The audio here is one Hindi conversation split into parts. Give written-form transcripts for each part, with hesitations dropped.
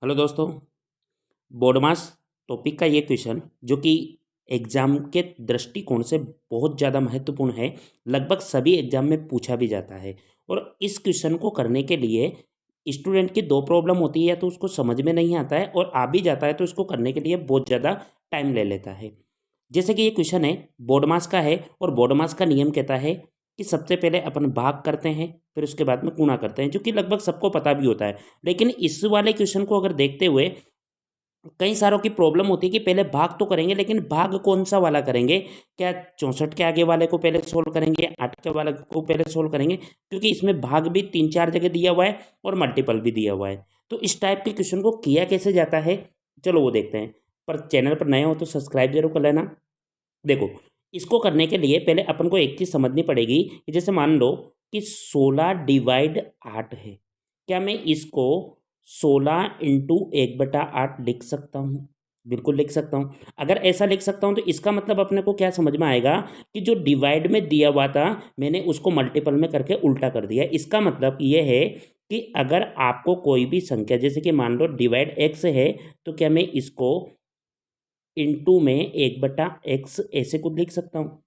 हेलो दोस्तों, बोर्ड मास टॉपिक का ये क्वेश्चन जो कि एग्ज़ाम के दृष्टिकोण से बहुत ज़्यादा महत्वपूर्ण है, लगभग सभी एग्ज़ाम में पूछा भी जाता है। और इस क्वेश्चन को करने के लिए स्टूडेंट की दो प्रॉब्लम होती है, या तो उसको समझ में नहीं आता है और आ भी जाता है तो इसको करने के लिए बहुत ज़्यादा टाइम ले लेता है। जैसे कि ये क्वेश्चन है, बोर्ड मास का है और बोर्ड मास का नियम कहता है कि सबसे पहले अपन भाग करते हैं, फिर उसके बाद में गुणा करते हैं, जो कि लगभग सबको पता भी होता है। लेकिन इस वाले क्वेश्चन को अगर देखते हुए कई सारों की प्रॉब्लम होती है कि पहले भाग तो करेंगे, लेकिन भाग कौन सा वाला करेंगे? क्या 64 के आगे वाले को पहले सोल्व करेंगे, 8 के वाले को पहले सोल्व करेंगे? क्योंकि इसमें भाग भी 3-4 जगह दिया हुआ है और मल्टीपल भी दिया हुआ है। तो इस टाइप के क्वेश्चन को किया कैसे जाता है, चलो वो देखते हैं। पर चैनल पर नए हो तो सब्सक्राइब जरूर कर लेना। देखो, इसको करने के लिए पहले अपन को एक चीज़ समझनी पड़ेगी कि जैसे मान लो कि 16 डिवाइड 8 है। क्या मैं इसको 16 इंटू 1/8 लिख सकता हूँ? बिल्कुल लिख सकता हूँ। अगर ऐसा लिख सकता हूँ तो इसका मतलब अपने को क्या समझ में आएगा कि जो डिवाइड में दिया हुआ था मैंने उसको मल्टीपल में करके उल्टा कर दिया। इसका मतलब ये है कि अगर आपको कोई भी संख्या, जैसे कि मान लो डिवाइड एक्स है, तो क्या मैं इसको इंटू में 1/x ऐसे कुछ लिख सकता हूँ?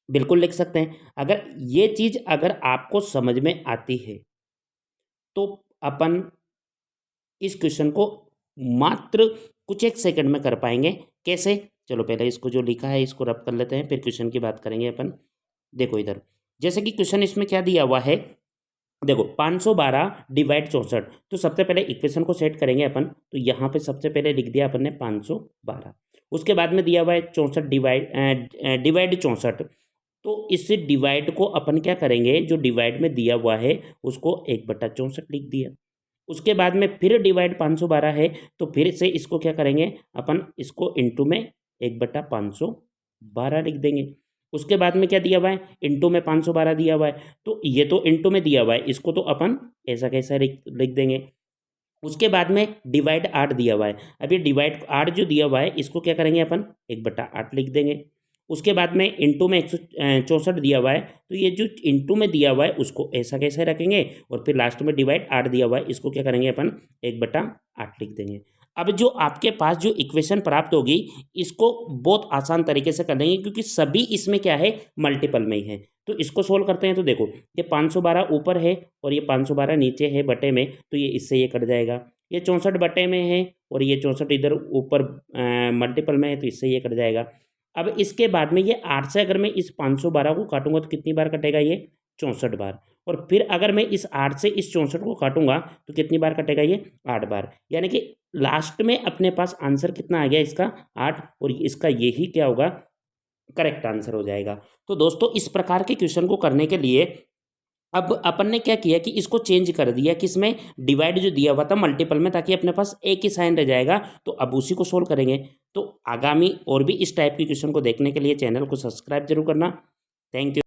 बिल्कुल लिख सकते हैं। अगर ये चीज़ अगर आपको समझ में आती है तो अपन इस क्वेश्चन को मात्र कुछ एक सेकंड में कर पाएंगे। कैसे? चलो पहले इसको जो लिखा है इसको रब कर लेते हैं, फिर क्वेश्चन की बात करेंगे अपन। देखो इधर, जैसे कि क्वेश्चन इसमें क्या दिया हुआ है, देखो 512 डिवाइड 64। तो सबसे पहले इक्वेशन को सेट करेंगे अपन, तो यहाँ पे सबसे पहले लिख दिया अपन ने 512। उसके बाद में दिया हुआ है 64 डिवाइड 64। तो इस डिवाइड को अपन क्या करेंगे, जो डिवाइड में दिया हुआ है उसको 1/64 लिख दिया। उसके बाद में फिर डिवाइड 512 है, तो फिर से इसको क्या करेंगे अपन, इसको इंटू में 1/512 लिख देंगे। उसके बाद में क्या दिया हुआ है, इंटू में 512 दिया हुआ है, तो ये तो इंटू में दिया हुआ है, इसको तो अपन ऐसा कैसा लिख देंगे। उसके बाद में डिवाइड 8 दिया हुआ है। अब ये डिवाइड 8 जो दिया हुआ है इसको क्या करेंगे अपन, 1/8 लिख देंगे। उसके बाद में इंटू में 164 दिया हुआ है, तो ये जो इंटू में दिया हुआ है उसको ऐसा कैसे रखेंगे, और फिर लास्ट में डिवाइड 8 दिया हुआ है, इसको क्या करेंगे अपन, 1/8 लिख देंगे। अब जो आपके पास जो इक्वेशन प्राप्त होगी इसको बहुत आसान तरीके से कर लेंगे, क्योंकि सभी इसमें क्या है, मल्टीपल में ही है। तो इसको सोल्व करते हैं। तो देखो, ये 512 ऊपर है और ये 512 नीचे है बटे में, तो ये इससे ये कट जाएगा। ये 64 बटे में है और ये 64 इधर ऊपर मल्टीपल में है, तो इससे ये कट जाएगा। अब इसके बाद में ये 8 से अगर मैं इस 512 को काटूंगा तो कितनी बार कटेगा, ये 64 बार। और फिर अगर मैं इस 8 से इस 64 को काटूंगा तो कितनी बार कटेगा, ये 8 बार। यानी कि लास्ट में अपने पास आंसर कितना आ गया इसका, 8, और इसका यही क्या होगा, करेक्ट आंसर हो जाएगा। तो दोस्तों, इस प्रकार के क्वेश्चन को करने के लिए अब अपन ने क्या किया कि इसको चेंज कर दिया, किसमें, डिवाइड जो दिया हुआ था मल्टीपल में, ताकि अपने पास एक ही साइन रह जाएगा। तो अब उसी को सोल्व करेंगे। तो आगामी और भी इस टाइप के क्वेश्चन को देखने के लिए चैनल को सब्सक्राइब जरूर करना। Thank you.